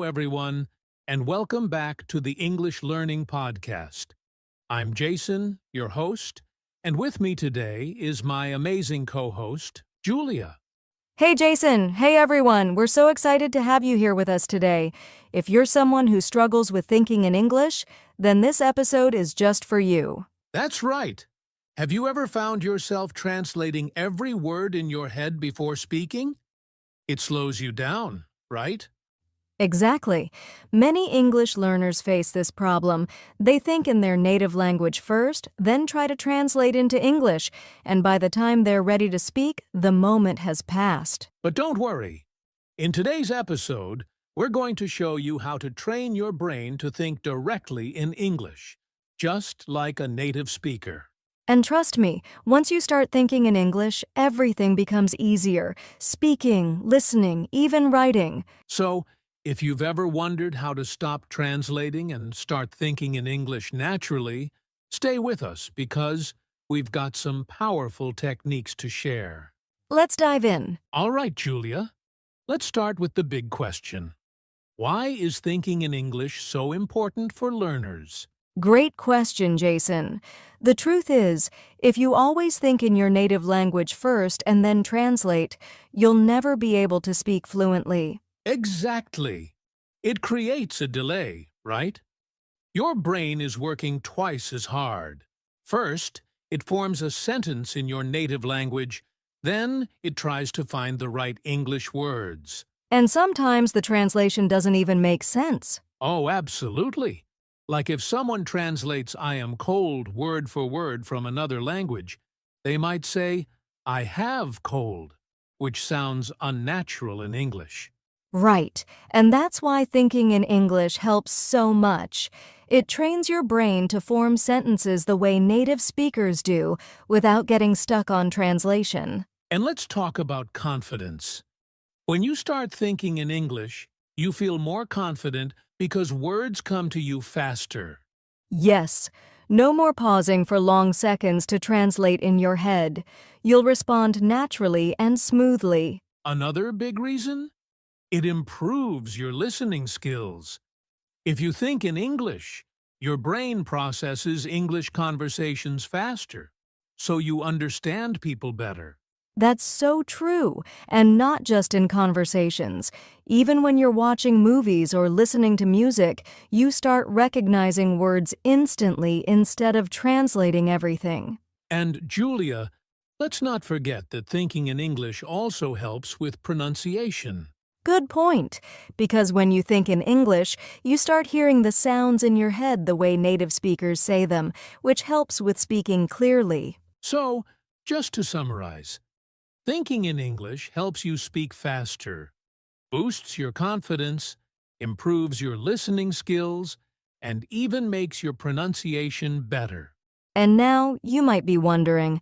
Everyone, and welcome back to the English Learning Podcast. I'm Jason, your host, and with me today is my amazing co-host, Julia. Hey Jason, hey everyone, we're so excited to have you here with us today. If you're someone who struggles with thinking in English, then this episode is just for you. That's right. Have you ever found yourself translating every word in your head before speaking? It slows you down, right? Exactly. Many English learners face this problem. They think in their native language first, then try to translate into English, and by the time they're ready to speak, the moment has passed. But don't worry. In today's episode, we're going to show you how to train your brain to think directly in English, just like a native speaker. And trust me, once you start thinking in English, everything becomes easier. Speaking, listening, even writing. So, if you've ever wondered how to stop translating and start thinking in English naturally, stay with us because we've got some powerful techniques to share. Let's dive in. All right, Julia, let's start with the big question. Why is thinking in English so important for learners? Great question, Jason. The truth is, if you always think in your native language first and then translate, you'll never be able to speak fluently. Exactly. It creates a delay, right? Your brain is working twice as hard. First, it forms a sentence in your native language, then it tries to find the right English words. And sometimes the translation doesn't even make sense. Oh, absolutely. Like if someone translates I am cold word for word from another language, they might say, I have cold, which sounds unnatural in English. Right, and that's why thinking in English helps so much. It trains your brain to form sentences the way native speakers do without getting stuck on translation. And let's talk about confidence. When you start thinking in English, you feel more confident because words come to you faster. Yes, no more pausing for long seconds to translate in your head. You'll respond naturally and smoothly. Another big reason? It improves your listening skills. If you think in English, your brain processes English conversations faster, so you understand people better. That's so true, and not just in conversations. Even when you're watching movies or listening to music, you start recognizing words instantly instead of translating everything. And Julia, let's not forget that thinking in English also helps with pronunciation. Good point, because when you think in English, you start hearing the sounds in your head the way native speakers say them, which helps with speaking clearly. So, just to summarize, thinking in English helps you speak faster, boosts your confidence, improves your listening skills, and even makes your pronunciation better. And now you might be wondering,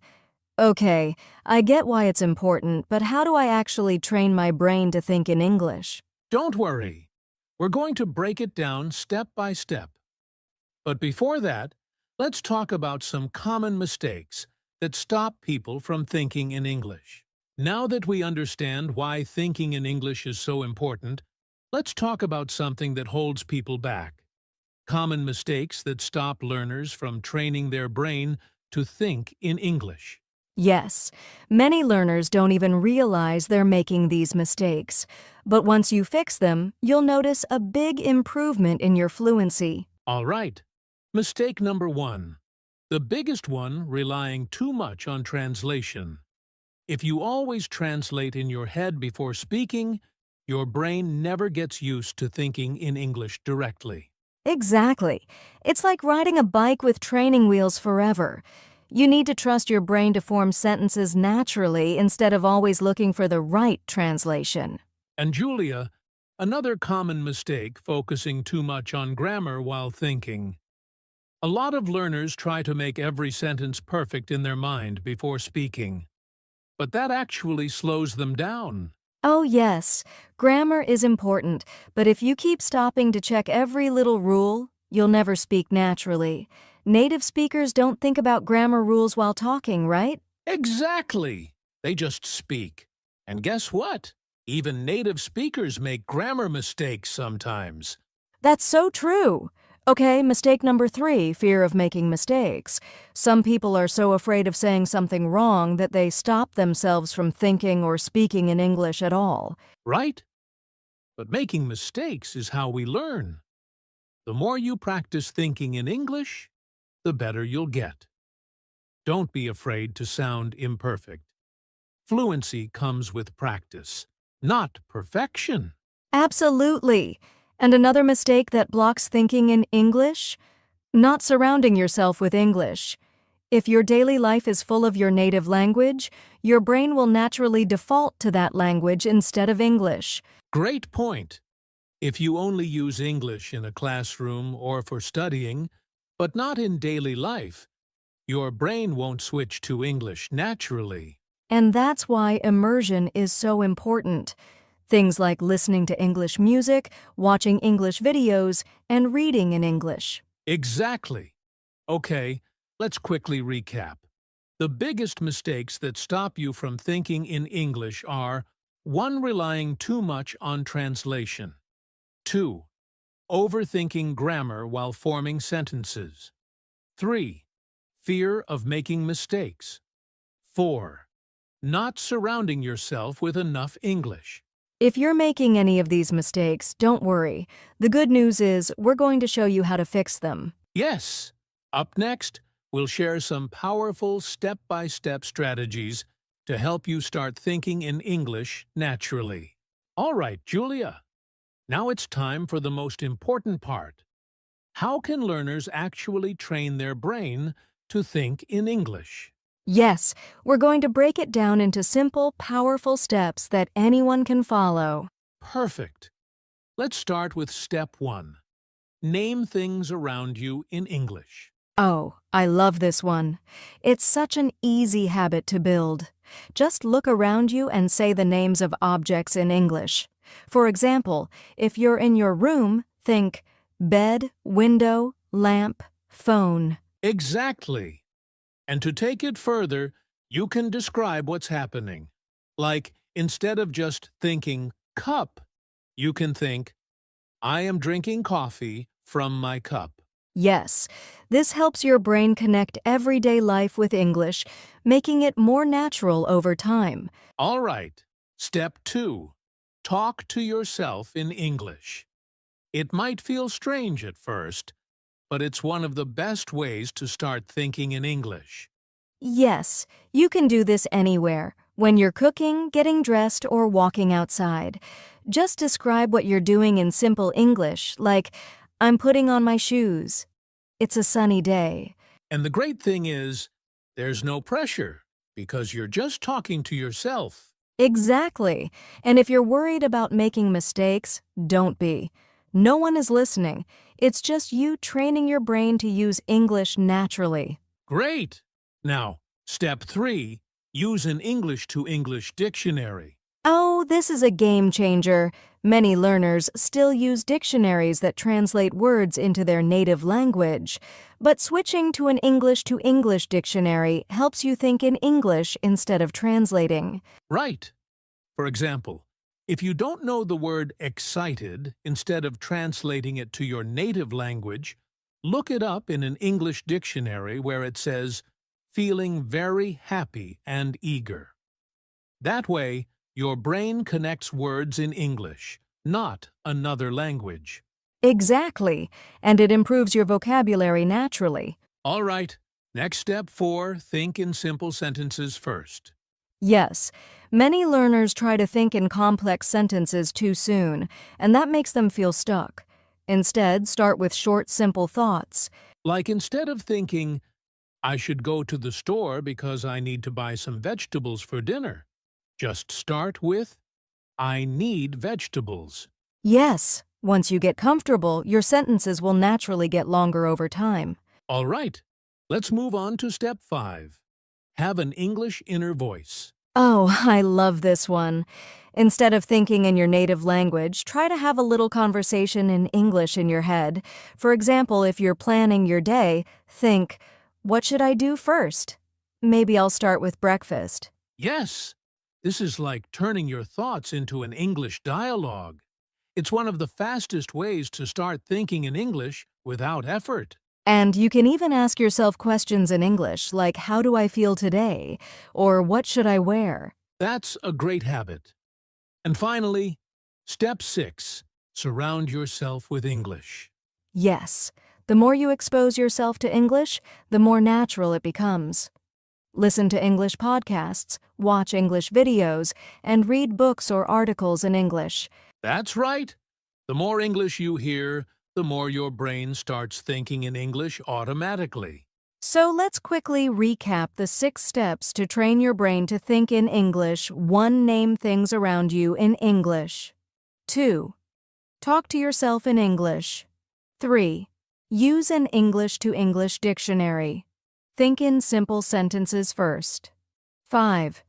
okay, I get why it's important, but how do I actually train my brain to think in English? Don't worry, we're going to break it down step by step. But before that, let's talk about some common mistakes that stop people from thinking in English. Now that we understand why thinking in English is so important, let's talk about something that holds people back. Common mistakes that stop learners from training their brain to think in English. Yes, many learners don't even realize they're making these mistakes. But once you fix them, you'll notice a big improvement in your fluency. All right. Mistake number 1. The biggest one, relying too much on translation. If you always translate in your head before speaking, your brain never gets used to thinking in English directly. Exactly. It's like riding a bike with training wheels forever. You need to trust your brain to form sentences naturally instead of always looking for the right translation. And Julia, another common mistake focusing too much on grammar while thinking. A lot of learners try to make every sentence perfect in their mind before speaking. But that actually slows them down. Oh yes, grammar is important, but if you keep stopping to check every little rule, you'll never speak naturally. Native speakers don't think about grammar rules while talking, right? Exactly. They just speak. And guess what? Even native speakers make grammar mistakes sometimes. That's so true. Okay, mistake number 3, fear of making mistakes. Some people are so afraid of saying something wrong that they stop themselves from thinking or speaking in English at all. Right? But making mistakes is how we learn. The more you practice thinking in English, the better you'll get. Don't be afraid to sound imperfect. Fluency comes with practice, not perfection. Absolutely. And another mistake that blocks thinking in English? Not surrounding yourself with English. If your daily life is full of your native language, your brain will naturally default to that language instead of English. Great point. If you only use English in a classroom or for studying, but not in daily life, your brain won't switch to English naturally. And that's why immersion is so important. Things like listening to English music, watching English videos, and reading in English. Exactly. Okay, let's quickly recap. The biggest mistakes that stop you from thinking in English are 1. Relying too much on translation. 2. Overthinking grammar while forming sentences. 3. Fear of making mistakes. 4. Not surrounding yourself with enough English. If you're making any of these mistakes, don't worry. The good news is we're going to show you how to fix them. Yes! Up next, we'll share some powerful step-by-step strategies to help you start thinking in English naturally. All right, Julia. Now it's time for the most important part. How can learners actually train their brain to think in English? Yes, we're going to break it down into simple, powerful steps that anyone can follow. Perfect. Let's start with step 1. Name things around you in English. Oh, I love this one. It's such an easy habit to build. Just look around you and say the names of objects in English. For example, if you're in your room, think bed, window, lamp, phone. Exactly. And to take it further, you can describe what's happening. Like, instead of just thinking cup, you can think, I am drinking coffee from my cup. Yes, this helps your brain connect everyday life with English, making it more natural over time. All right. Step 2. Talk to yourself in English. It might feel strange at first, but it's one of the best ways to start thinking in English. Yes, you can do this anywhere, when you're cooking, getting dressed, or walking outside. Just describe what you're doing in simple English, like, I'm putting on my shoes. It's a sunny day. And the great thing is, there's no pressure, because you're just talking to yourself. Exactly. And if you're worried about making mistakes, don't be. No one is listening. It's just you training your brain to use English naturally. Great! Now, step 3. Use an English-to-English dictionary. Oh, this is a game changer. Many learners still use dictionaries that translate words into their native language. But switching to an English-to-English dictionary helps you think in English instead of translating. Right. For example, if you don't know the word excited, instead of translating it to your native language, look it up in an English dictionary where it says, feeling very happy and eager. That way, your brain connects words in English, not another language. Exactly, and it improves your vocabulary naturally. All right, next step 4, think in simple sentences first. Yes, many learners try to think in complex sentences too soon, and that makes them feel stuck. Instead, start with short, simple thoughts. Like instead of thinking, I should go to the store because I need to buy some vegetables for dinner, just start with, I need vegetables. Yes, once you get comfortable, your sentences will naturally get longer over time. All right, let's move on to step 5. Have an English inner voice. Oh, I love this one. Instead of thinking in your native language, try to have a little conversation in English in your head. For example, if you're planning your day, think, what should I do first? Maybe I'll start with breakfast. Yes, This is like turning your thoughts into an English dialogue. It's one of the fastest ways to start thinking in English without effort. And you can even ask yourself questions in English, like, how do I feel today? Or what should I wear? That's a great habit. And finally, step 6. Surround yourself with English. Yes, the more you expose yourself to English, the more natural it becomes. Listen to English podcasts, watch English videos, and read books or articles in English. That's right. The more English you hear, the more your brain starts thinking in English automatically. So let's quickly recap the 6 steps to train your brain to think in English. 1. Name things around you in English. 2. Talk to yourself in English. 3. Use an English-to-English dictionary. Think in simple sentences first. 5.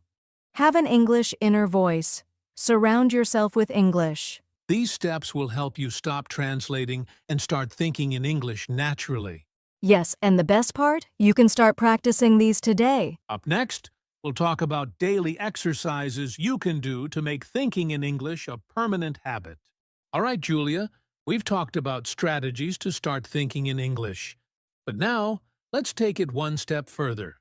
Have an English inner voice. Surround yourself with English. These steps will help you stop translating and start thinking in English naturally. Yes, and the best part? You can start practicing these today. Up next, we'll talk about daily exercises you can do to make thinking in English a permanent habit. All right, Julia, we've talked about strategies to start thinking in English. But now, let's take it one step further.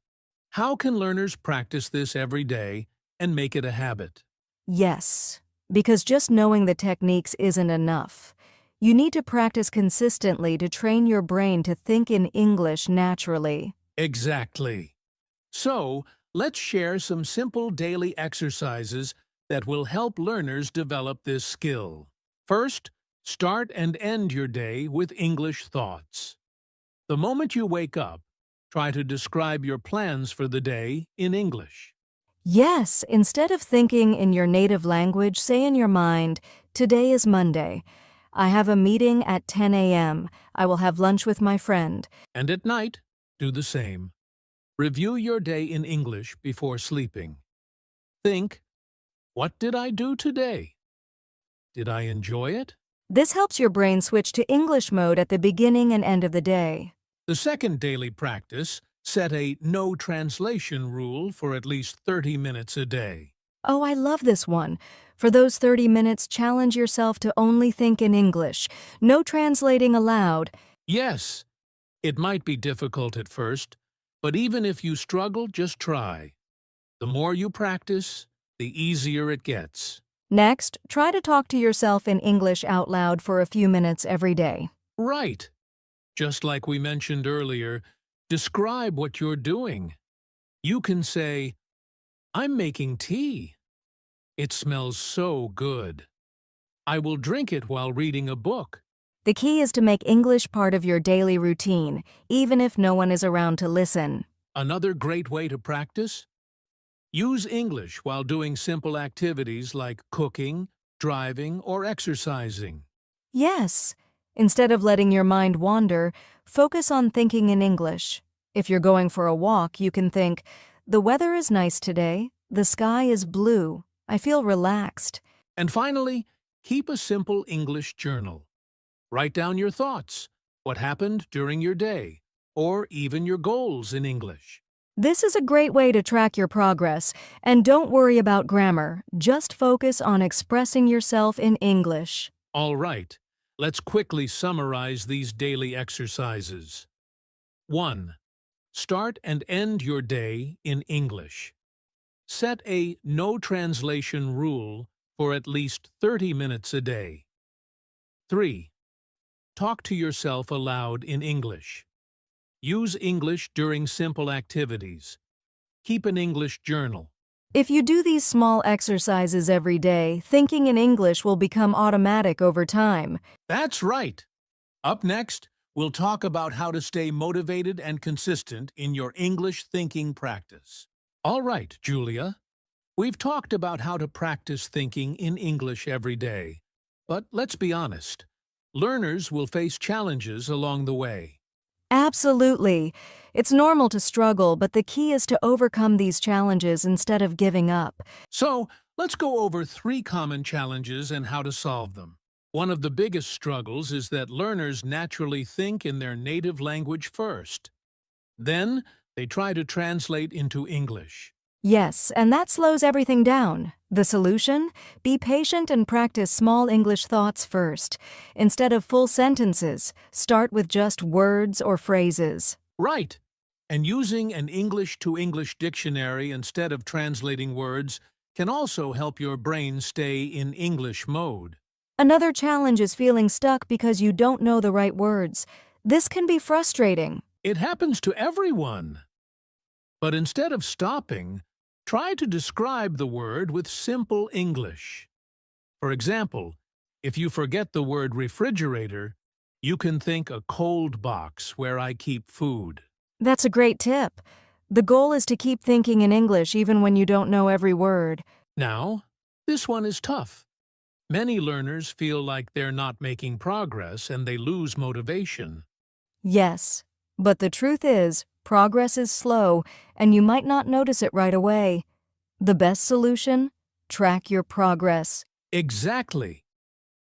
How can learners practice this every day and make it a habit? Yes, because just knowing the techniques isn't enough. You need to practice consistently to train your brain to think in English naturally. Exactly. So, let's share some simple daily exercises that will help learners develop this skill. First, start and end your day with English thoughts. The moment you wake up, try to describe your plans for the day in English. Yes, instead of thinking in your native language, say in your mind, today is Monday. I have a meeting at 10 a.m. I will have lunch with my friend. And at night, do the same. Review your day in English before sleeping. Think, what did I do today? Did I enjoy it? This helps your brain switch to English mode at the beginning and end of the day. The second daily practice, set a no translation rule for at least 30 minutes a day. Oh, I love this one. For those 30 minutes, challenge yourself to only think in English. No translating allowed. Yes, it might be difficult at first, but even if you struggle, just try. The more you practice, the easier it gets. Next, try to talk to yourself in English out loud for a few minutes every day. Right. Just like we mentioned earlier, describe what you're doing. You can say, I'm making tea. It smells so good. I will drink it while reading a book. The key is to make English part of your daily routine, even if no one is around to listen. Another great way to practice? Use English while doing simple activities like cooking, driving, or exercising. Yes. Instead of letting your mind wander, focus on thinking in English. If you're going for a walk, you can think, the weather is nice today. The sky is blue. I feel relaxed. And finally, keep a simple English journal. Write down your thoughts, what happened during your day, or even your goals in English. This is a great way to track your progress, and don't worry about grammar. Just focus on expressing yourself in English. All right, let's quickly summarize these daily exercises. 1. Start and end your day in English. Set a no translation rule for at least 30 minutes a day. 3. Talk to yourself aloud in English. Use English during simple activities. Keep an English journal. If you do these small exercises every day, thinking in English will become automatic over time. That's right. Up next, we'll talk about how to stay motivated and consistent in your English thinking practice. All right, Julia. We've talked about how to practice thinking in English every day. But let's be honest, learners will face challenges along the way. Absolutely. It's normal to struggle, but the key is to overcome these challenges instead of giving up. So, let's go over 3 common challenges and how to solve them. One of the biggest struggles is that learners naturally think in their native language first. Then, they try to translate into English. Yes, and that slows everything down. The solution? Be patient and practice small English thoughts first. Instead of full sentences, start with just words or phrases. Right. And using an English-to-English dictionary instead of translating words can also help your brain stay in English mode. Another challenge is feeling stuck because you don't know the right words. This can be frustrating. It happens to everyone. But instead of stopping, try to describe the word with simple English. For example, if you forget the word refrigerator, you can think a cold box where I keep food. That's a great tip. The goal is to keep thinking in English even when you don't know every word. Now, this one is tough. Many learners feel like they're not making progress and they lose motivation. Yes, but the truth is, progress is slow and you might not notice it right away. The best solution? Track your progress. Exactly.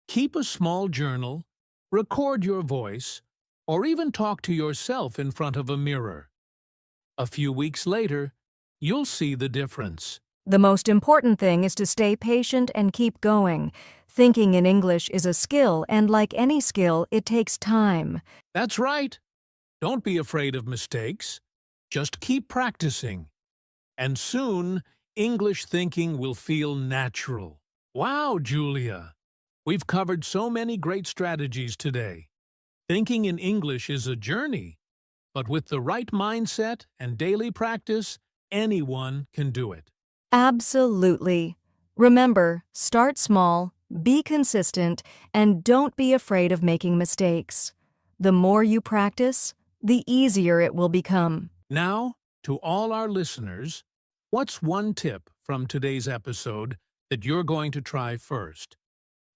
Keep a small journal, record your voice, or even talk to yourself in front of a mirror. A few weeks later, you'll see the difference. The most important thing is to stay patient and keep going. Thinking in English is a skill, and like any skill, it takes time. That's right. Don't be afraid of mistakes. Just keep practicing. And soon, English thinking will feel natural. Wow, Julia! We've covered so many great strategies today. Thinking in English is a journey, but with the right mindset and daily practice, anyone can do it. Absolutely. Remember, start small, be consistent, and don't be afraid of making mistakes. The more you practice, the easier it will become. Now, to all our listeners, what's one tip from today's episode that you're going to try first?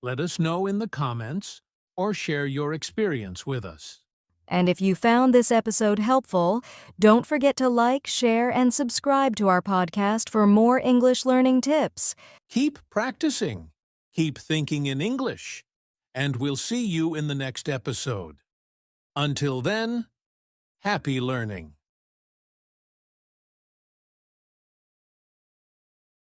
Let us know in the comments or share your experience with us. And if you found this episode helpful, don't forget to like, share, and subscribe to our podcast for more English learning tips. Keep practicing, keep thinking in English, and we'll see you in the next episode. Until then, happy learning.